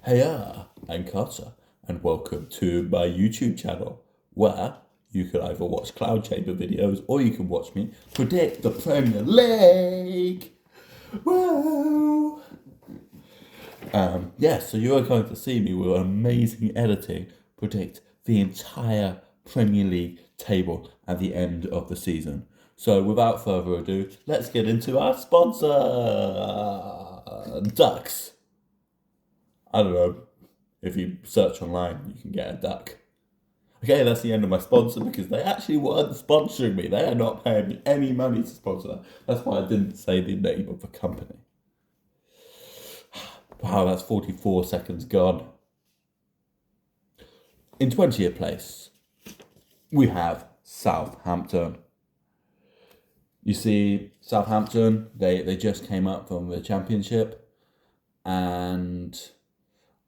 Heya, I'm Carter, and welcome to my YouTube channel, where you can either watch Cloud Chamber videos or you can watch me predict the Premier League. Whoa! So you are going to see me with amazing editing predict the entire Premier League table at the end of the season. So without further ado, let's get into our sponsor, Ducks. I don't know. If you search online, you can get a duck. Okay, that's the end of my sponsor because they actually weren't sponsoring me. They are not paying me any money to sponsor that. That's why I didn't say the name of the company. Wow, that's 44 seconds gone. In 20th place, we have Southampton. You see, Southampton, they just came up from the Championship, and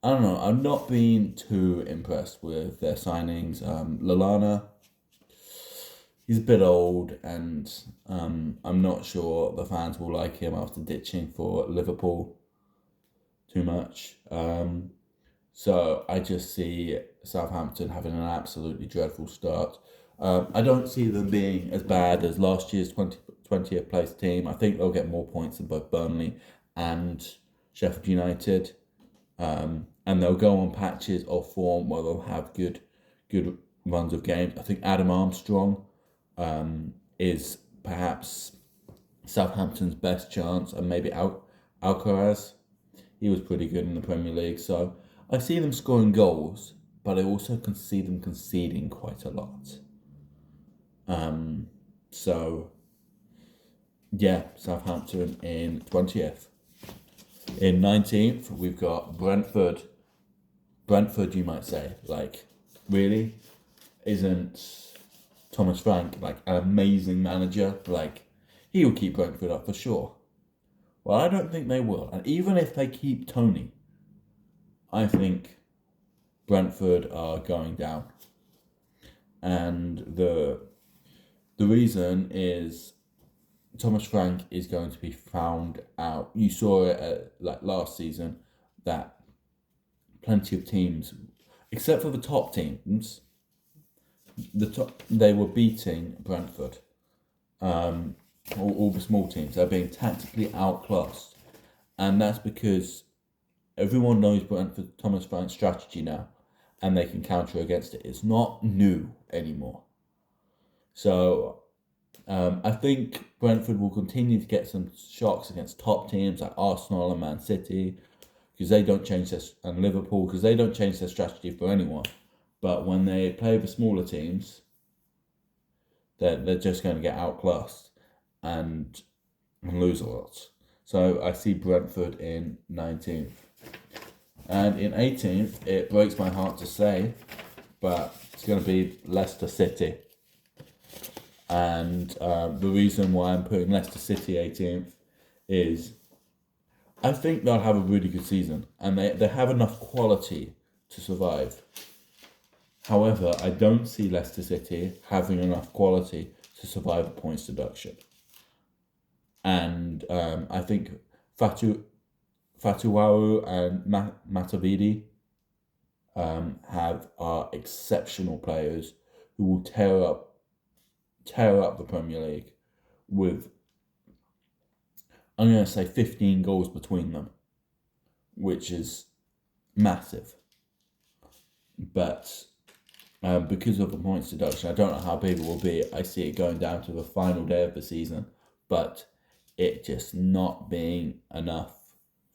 I don't know, I've not been too impressed with their signings. Lallana, he's a bit old, and I'm not sure the fans will like him after ditching for Liverpool too much. So I just see Southampton having an absolutely dreadful start. I don't see them being as bad as last year's 20th place team. I think they'll get more points than both Burnley and Sheffield United. And they'll go on patches of form where they'll have good runs of games. I think Adam Armstrong is perhaps Southampton's best chance, and maybe Alcaraz. He was pretty good in the Premier League, so I see them scoring goals, but I also can see them conceding quite a lot. So yeah, Southampton in 20th. In 19th, we've got Brentford. Brentford, you might say, like, really? Isn't Thomas Frank, like, an amazing manager? Like, he will keep Brentford up for sure. Well, I don't think they will. And even if they keep Tony, I think Brentford are going down. And the reason is Thomas Frank is going to be found out. You saw it last season that plenty of teams, except for the top teams, they were beating Brentford. All the small teams, they're being tactically outclassed, and that's because everyone knows Brentford Thomas Frank's strategy now, and they can counter against it. It's not new anymore. So I think Brentford will continue to get some shocks against top teams like Arsenal and Man City, because they don't change their, and Liverpool, because they don't change their strategy for anyone. But when they play the smaller teams, they're just going to get outclassed and lose a lot. So I see Brentford in 19th. And in 18th, it breaks my heart to say, but it's going to be Leicester City. And the reason why I'm putting Leicester City 18th is I think they'll have a really good season, and they have enough quality to survive. However, I don't see Leicester City having enough quality to survive a points deduction. And I think Fatuwaru and Matavidi are exceptional players who will tear up the Premier League with, I'm going to say, 15 goals between them, which is massive. But because of the points deduction, I don't know how big it will be. I see it going down to the final day of the season, but it just not being enough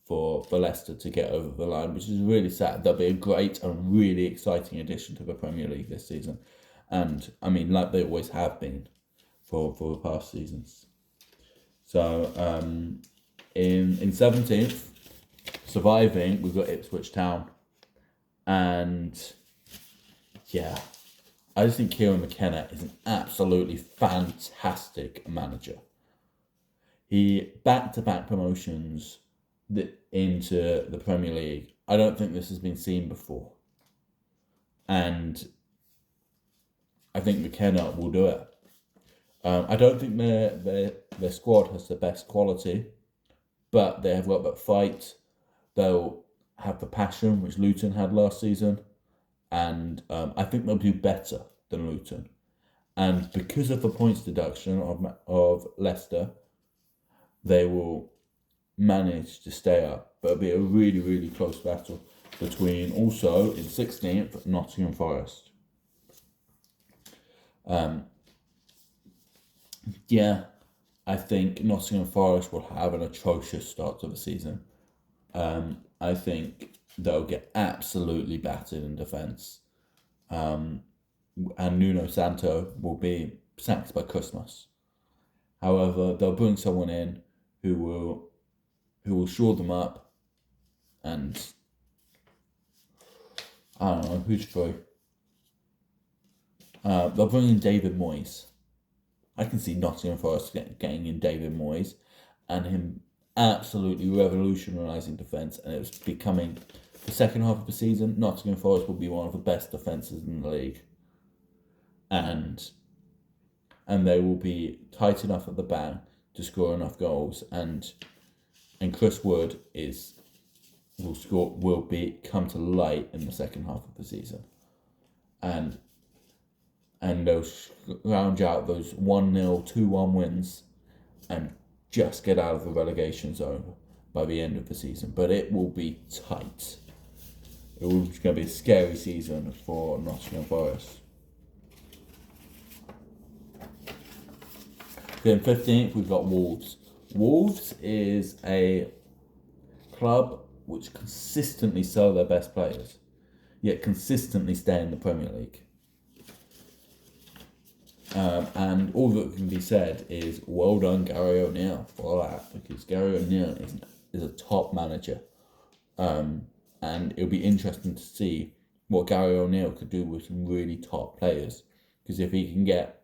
for Leicester to get over the line, which is really sad. They'll be a great and really exciting addition to the Premier League this season. And, I mean, like they always have been for the past seasons. So, in 17th, surviving, we've got Ipswich Town. And, yeah, I just think Kieran McKenna is an absolutely fantastic manager. He back-to-back promotions into the Premier League. I don't think this has been seen before. And I think McKenna will do it. I don't think their squad has the best quality, but they have got that fight. They'll have the passion which Luton had last season, and I think they'll do better than Luton. And because of the points deduction of Leicester, they will manage to stay up. But it'll be a really, really close battle between also in 16th Nottingham Forest. Yeah, I think Nottingham Forest will have an atrocious start to the season. I think they'll get absolutely battered in defence. And Nuno Santo will be sacked by Christmas. However, they'll bring someone in who will shore them up, and I don't know who's through. They'll bring in David Moyes. I can see Nottingham Forest getting in David Moyes and him absolutely revolutionising defence, and it's becoming the second half of the season. Nottingham Forest will be one of the best defences in the league, and they will be tight enough at the back to score enough goals, and Chris Wood will come to light in the second half of the season, and they'll round out those 1-0, 2-1 wins, and just get out of the relegation zone by the end of the season. But it will be tight. It will going to be a scary season for Nottingham Forest. Then 15th, we've got Wolves. Wolves is a club which consistently sell their best players, yet consistently stay in the Premier League. And all that can be said is well done Gary O'Neill for that, because Gary O'Neill is a top manager. And it'll be interesting to see what Gary O'Neill could do with some really top players, because if he can get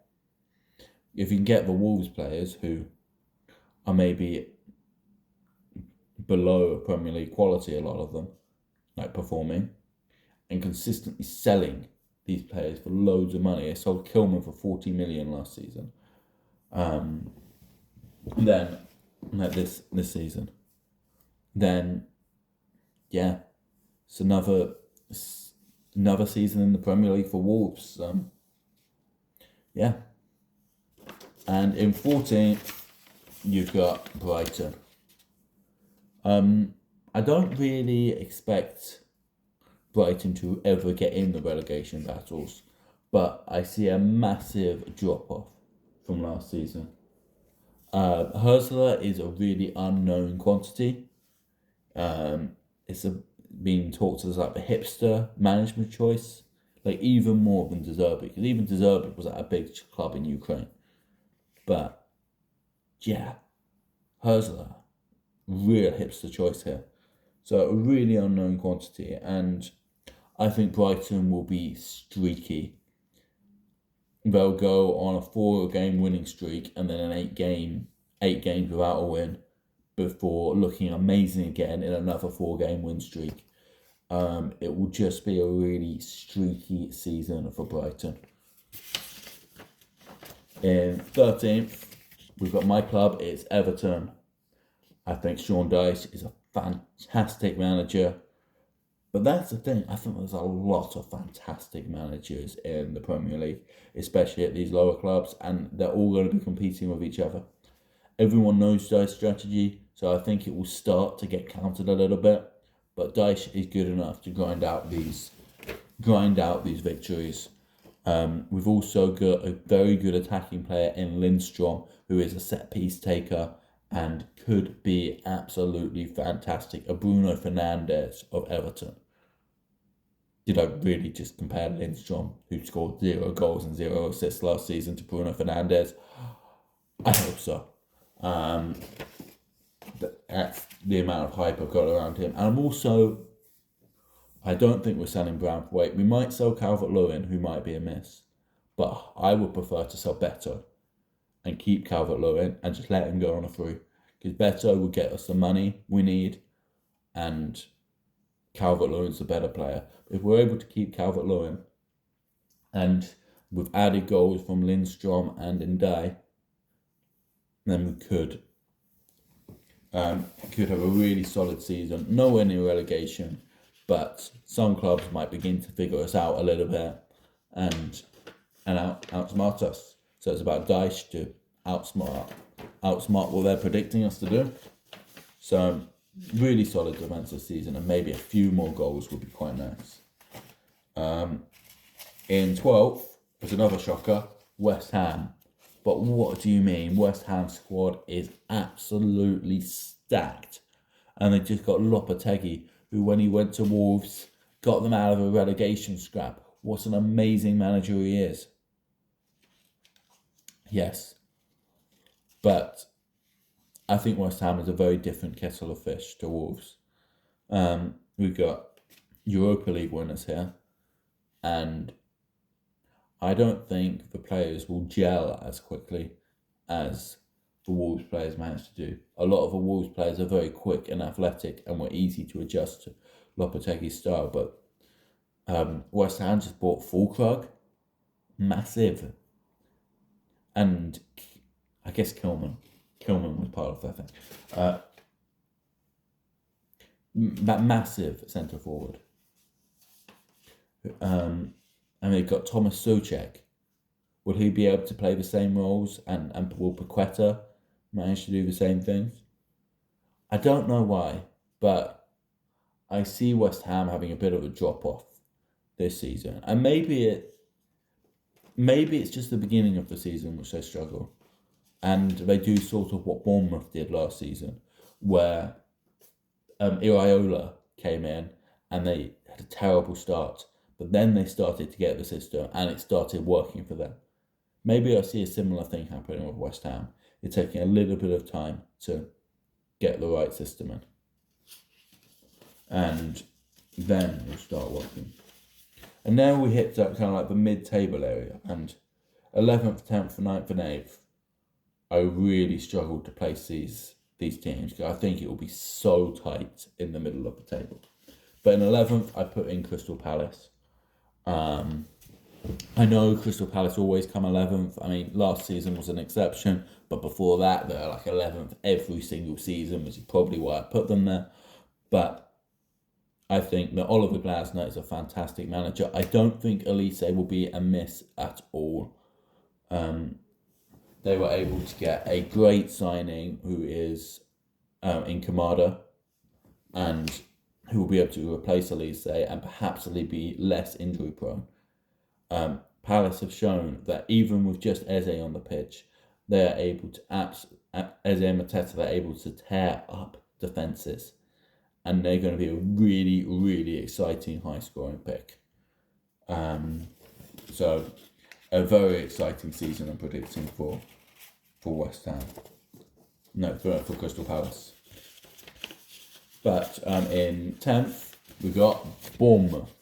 the Wolves players who are maybe below Premier League quality, a lot of them, like performing, and consistently selling these players for loads of money. They sold Kilman for 40 million last season. Then, like this season, then, yeah, it's another season in the Premier League for Wolves. Yeah. And in 14th, you've got Brighton. I don't really expect Brighton to ever get in the relegation battles, but I see a massive drop-off from last season. Hurstler is a really unknown quantity. It's being talked as like the hipster management choice, like even more than De Zerbi, because even De Zerbi was at a big club in Ukraine. But yeah, Hurstler, real hipster choice here. So a really unknown quantity, and I think Brighton will be streaky. They'll go on a 4-game winning streak and then an 8 games without a win before looking amazing again in another 4-game win streak. It will just be a really streaky season for Brighton. In 13th, we've got my club, it's Everton. I think Sean Dyche is a fantastic manager. But that's the thing, I think there's a lot of fantastic managers in the Premier League, especially at these lower clubs, and they're all going to be competing with each other. Everyone knows Dyche's strategy, so I think it will start to get countered a little bit. But Dyche is good enough to grind out these victories. We've also got a very good attacking player in Lindstrom, who is a set-piece taker and could be absolutely fantastic. A Bruno Fernandes of Everton. Did I really just compare Lindstrom, who scored 0 goals and 0 assists last season, to Bruno Fernandes? I hope so. That's the amount of hype I've got around him. And I don't think we're selling Brown for weight. We might sell Calvert-Lewin, who might be a miss. But I would prefer to sell Beto and keep Calvert-Lewin and just let him go on a free. Because Beto will get us the money we need, and Calvert-Lewin's the better player. If we're able to keep Calvert-Lewin, and with added goals from Lindstrom and Ndiaye, then we could Could have a really solid season, nowhere near relegation, but some clubs might begin to figure us out a little bit and outsmart us. So it's about Dyche to outsmart what they're predicting us to do. So really solid defensive season, and maybe a few more goals would be quite nice. In 12th was another shocker, West Ham. But what do you mean? West Ham squad is absolutely stacked. And they just got Lopetegui, who when he went to Wolves, got them out of a relegation scrap. What an amazing manager he is. Yes. But I think West Ham is a very different kettle of fish to Wolves. We've got Europa League winners here. And I don't think the players will gel as quickly as the Wolves players managed to do. A lot of the Wolves players are very quick and athletic and were easy to adjust to Lopetegui's style. But West Ham just bought Fulkrug, massive. And I guess Kilman was part of that thing. That massive centre forward. And they've got Thomas Soucek. Will he be able to play the same roles? And will Paqueta manage to do the same things? I don't know why, but I see West Ham having a bit of a drop off this season. And maybe it's just the beginning of the season which they struggle. And they do sort of what Bournemouth did last season, where Iraola came in and they had a terrible start. But then they started to get the system and it started working for them. Maybe I see a similar thing happening with West Ham. It's taking a little bit of time to get the right system in. And then we'll start working. And now we hit that kind of like the mid-table area. And 11th, 10th, 9th and 8th, I really struggled to place these teams because I think it will be so tight in the middle of the table. But in 11th, I put in Crystal Palace. I know Crystal Palace always come 11th. I mean, last season was an exception, but before that, they're like 11th every single season, which is probably why I put them there. But I think that Oliver Glasner is a fantastic manager. I don't think Elise will be a miss at all. They were able to get a great signing who is in Kamada, and who will be able to replace Elise and perhaps be less injury prone. Palace have shown that even with just Eze on the pitch, they are able to Eze and Mateta, they're able to tear up defences, and they're going to be a really, really exciting high scoring pick. So a very exciting season I'm predicting for West Ham. No, for Crystal Palace. But in 10th, we got Bournemouth.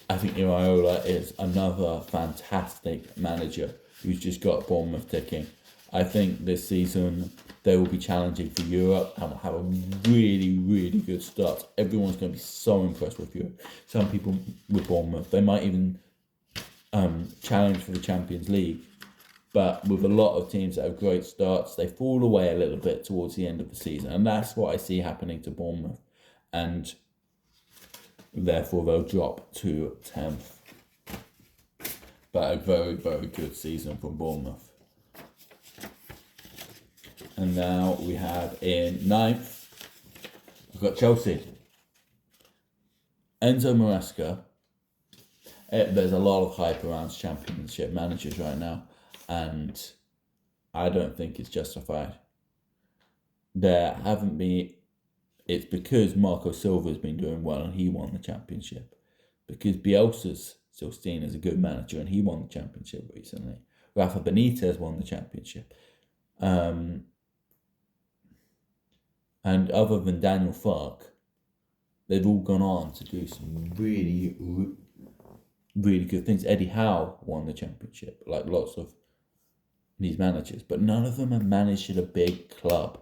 I think Iraola is another fantastic manager who's just got Bournemouth ticking. I think this season they will be challenging for Europe and will have a really, really good start. Everyone's going to be so impressed with Europe. Some people with Bournemouth, they might even challenge for the Champions League. But with a lot of teams that have great starts, they fall away a little bit towards the end of the season. And that's what I see happening to Bournemouth. And therefore they'll drop to 10th. But a very, very good season from Bournemouth. And now we have in 9th, we've got Chelsea. Enzo Maresca. There's a lot of hype around Championship managers right now. And I don't think it's justified. There haven't been. It's because Marco Silva's been doing well and he won the Championship. Because Bielsa's still seen as a good manager and he won the Championship recently. Rafa Benitez won the Championship. And other than Daniel Farke, they've all gone on to do some really, really good things. Eddie Howe won the Championship, like lots of these managers, but none of them have managed at a big club,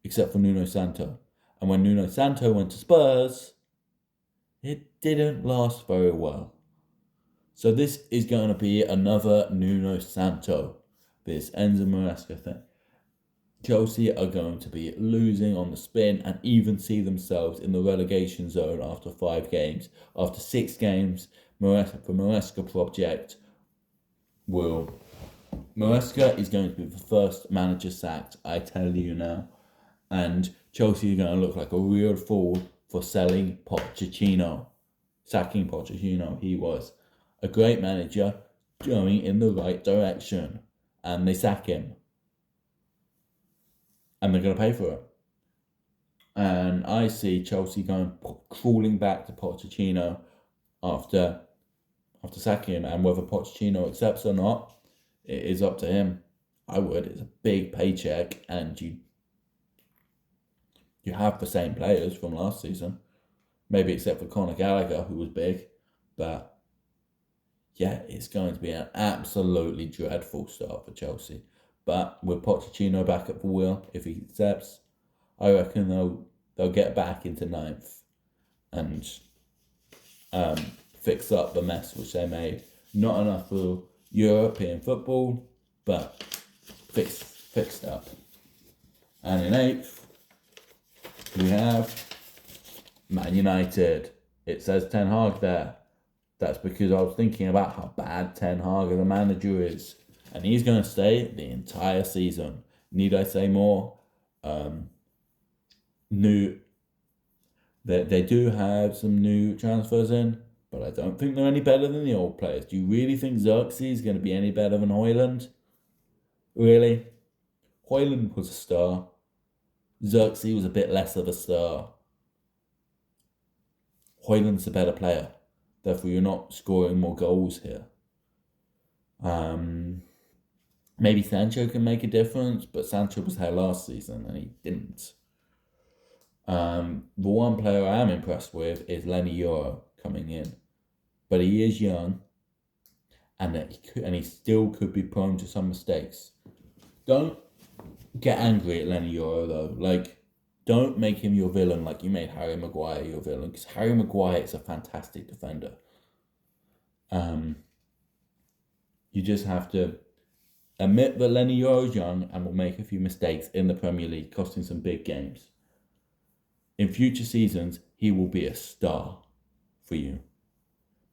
except for Nuno Santo. And when Nuno Santo went to Spurs, it didn't last very well. So this is going to be another Nuno Santo, this Enzo Maresca thing. Chelsea are going to be losing on the spin and even see themselves in the relegation zone after 5 games. After 6 games, the Maresca project Maresca is going to be the first manager sacked, I tell you now. And Chelsea are going to look like a real fool for sacking Pochettino. He was a great manager going in the right direction. And they sack him. And they're going to pay for it. And I see Chelsea crawling back to Pochettino after sacking him. And whether Pochettino accepts or not, it is up to him. I would. It's a big paycheck, and you have the same players from last season, maybe except for Conor Gallagher, who was big. But yeah, it's going to be an absolutely dreadful start for Chelsea. But with Pochettino back at the wheel, if he accepts, I reckon they'll get back into 9th and fix up the mess which they made. Not enough for European football, but fixed up. And in 8th, we have Man United. It says Ten Hag there. That's because I was thinking about how bad Ten Hag as a manager is. And he's going to stay the entire season. Need I say more? They do have some new transfers in, but I don't think they're any better than the old players. Do you really think Xerxes is going to be any better than Højlund? Really? Højlund was a star. Xerxes was a bit less of a star. Højlund's a better player. Therefore, you're not scoring more goals here. Maybe Sancho can make a difference, but Sancho was there last season and he didn't. The one player I am impressed with is Lenny Yoro coming in, but he is young, and he still could be prone to some mistakes. Don't get angry at Lenny Yoro though. Don't make him your villain like you made Harry Maguire your villain, because Harry Maguire is a fantastic defender. You just have to admit that Lenny Yoro is young and will make a few mistakes in the Premier League, costing some big games. In future seasons, he will be a star for you.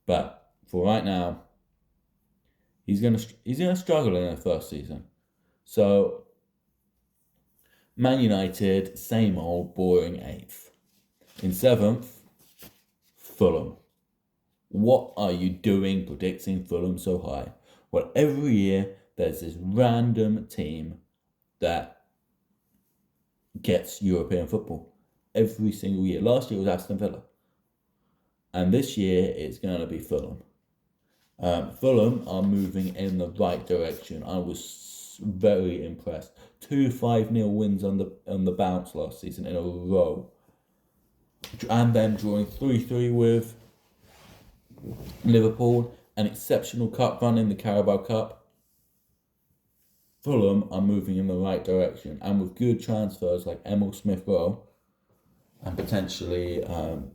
But for right now, he's gonna struggle in the first season. So, Man United, same old boring 8th. In 7th, Fulham. What are you doing predicting Fulham so high? Well, every year there's this random team that gets European football. Every single year. Last year was Aston Villa. And this year it's going to be Fulham. Fulham are moving in the right direction. I was very impressed. 2 5-0 wins on the bounce last season in a row. And then drawing 3-3 with Liverpool. An exceptional cup run in the Carabao Cup. Fulham are moving in the right direction. And with good transfers like Emil Smith-Rowe and potentially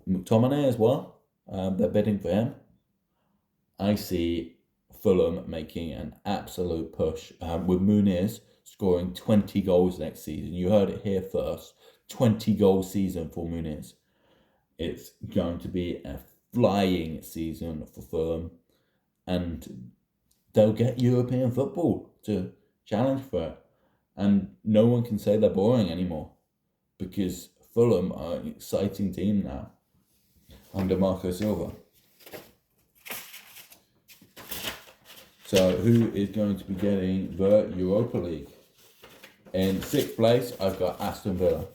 McTominay as well. They're bidding for him. I see Fulham making an absolute push with Muniz scoring 20 goals next season. You heard it here first. 20 goal season for Muniz. It's going to be a flying season for Fulham, and they'll get European football to challenge for it. And no one can say they're boring anymore, because Fulham are an exciting team now under Marco Silva. So who is going to be getting the Europa League? In 6th place, I've got Aston Villa.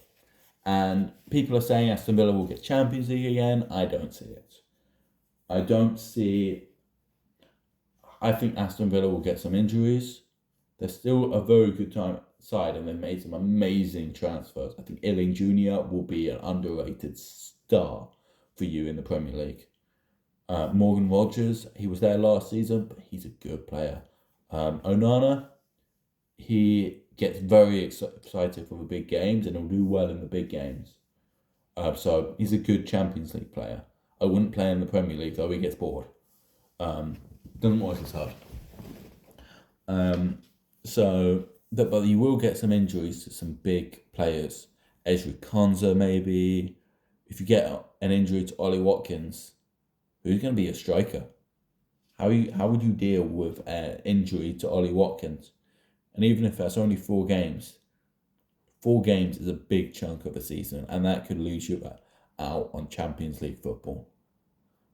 And people are saying Aston Villa will get Champions League again. I don't see it. I think Aston Villa will get some injuries. They're still a very good side, and they've made some amazing transfers. I think Illing Jr. will be an underrated star for you in the Premier League. Morgan Rogers, he was there last season, but he's a good player. Onana, he gets very excited for the big games and he'll do well in the big games. So he's a good Champions League player. I wouldn't play in the Premier League though, he gets bored. Doesn't work as hard. So but you will get some injuries to some big players. Ezri Konsa, maybe. If you get an injury to Ollie Watkins, who's going to be a striker? How would you deal with an injury to Ollie Watkins? And even if that's only 4 games is a big chunk of a season, and that could lose you out on Champions League football.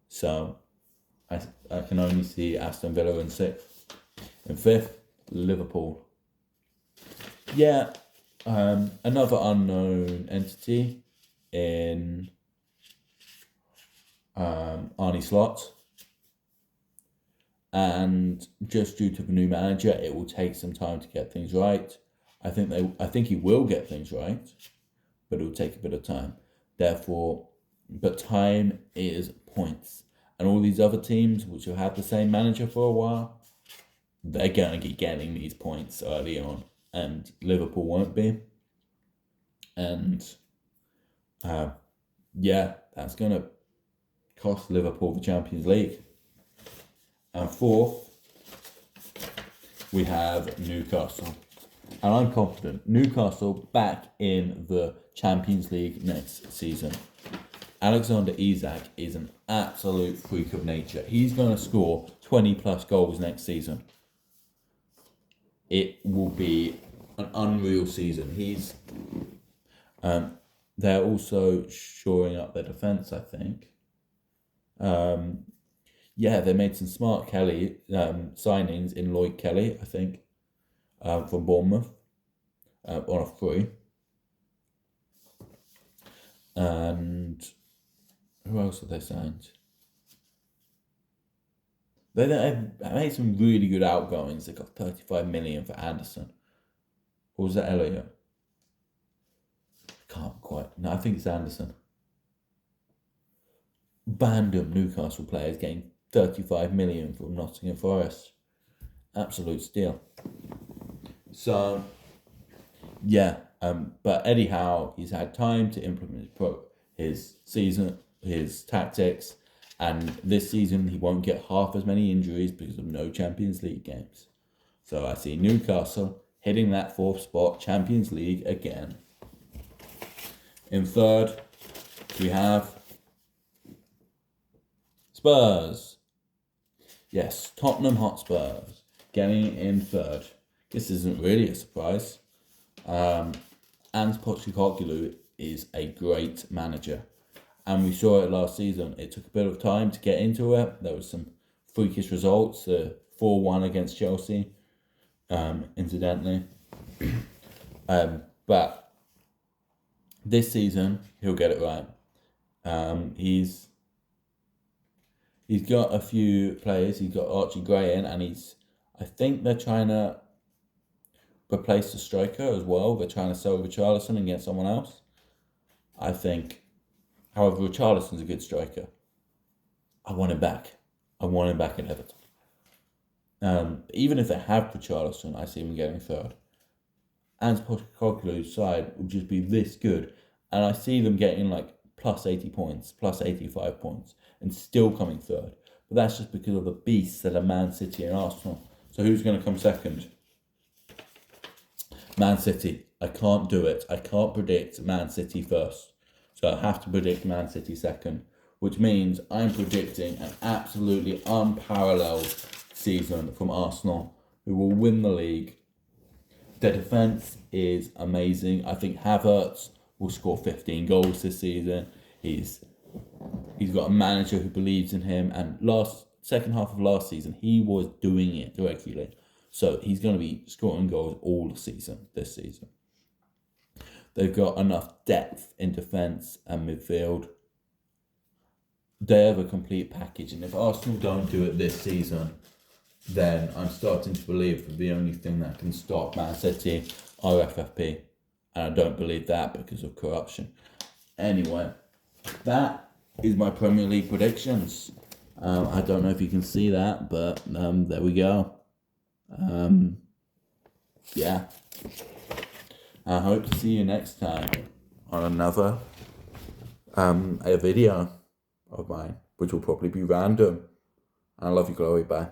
So I can only see Aston Villa in 6th. In 5th, Liverpool. Yeah, another unknown entity in Arne Slot. And just due to the new manager, it will take some time to get things right. I think he will get things right, but it will take a bit of time. Therefore, but time is points. And all these other teams, which have had the same manager for a while, they're going to be getting these points early on, and Liverpool won't be. And that's going to cost Liverpool the Champions League. And 4th, we have Newcastle. And I'm confident Newcastle back in the Champions League next season. Alexander Isak is an absolute freak of nature. He's going to score 20 plus goals next season. It will be an unreal season. They're also shoring up their defence, I think. They made some smart Kelly signings in Lloyd Kelly, I think, from Bournemouth on a free. And who else have they signed? They made some really good outgoings. They got 35 million for Anderson. Or was that Elliott? Can't quite. No, I think it's Anderson. Random Newcastle players getting 35 million from Nottingham Forest. Absolute steal. So, but Eddie Howe, he's had time to implement his tactics, and this season he won't get half as many injuries because of no Champions League games. So I see Newcastle hitting that 4th spot, Champions League again. In 3rd, we have Spurs. Yes, Tottenham Hotspurs getting in 3rd. This isn't really a surprise. Ange Postecoglou is a great manager. And we saw it last season. It took a bit of time to get into it. There was some freakish results. 4-1 against Chelsea, incidentally. But this season, he'll get it right. He's got a few players. He's got Archie Gray in, and I think they're trying to replace the striker as well. They're trying to sell Richarlison and get someone else. I think, however, Richarlison's a good striker. I want him back. I want him back in Everton. Even if they have Richarlison, I see him getting 3rd. And Postecoglou's side will just be this good. And I see them getting like plus 80 points, plus 85 points, and still coming 3rd. But that's just because of the beasts that are Man City and Arsenal. So who's going to come 2nd? Man City. I can't do it. I can't predict Man City 1st. So I have to predict Man City 2nd, which means I'm predicting an absolutely unparalleled season from Arsenal, who will win the league. Their defence is amazing. I think Havertz will score 15 goals this season. He's got a manager who believes in him, and second half of last season he was doing it regularly. So he's going to be scoring goals all season this season. They've got enough depth in defence and midfield. They have a complete package, and if Arsenal don't do it this season, then I'm starting to believe that the only thing that can stop Man City are FFP. And I don't believe that because of corruption. Anyway, that is my Premier League predictions. I don't know if you can see that, but there we go. I hope to see you next time on another a video of mine, which will probably be random. I love you, Chloe. Bye.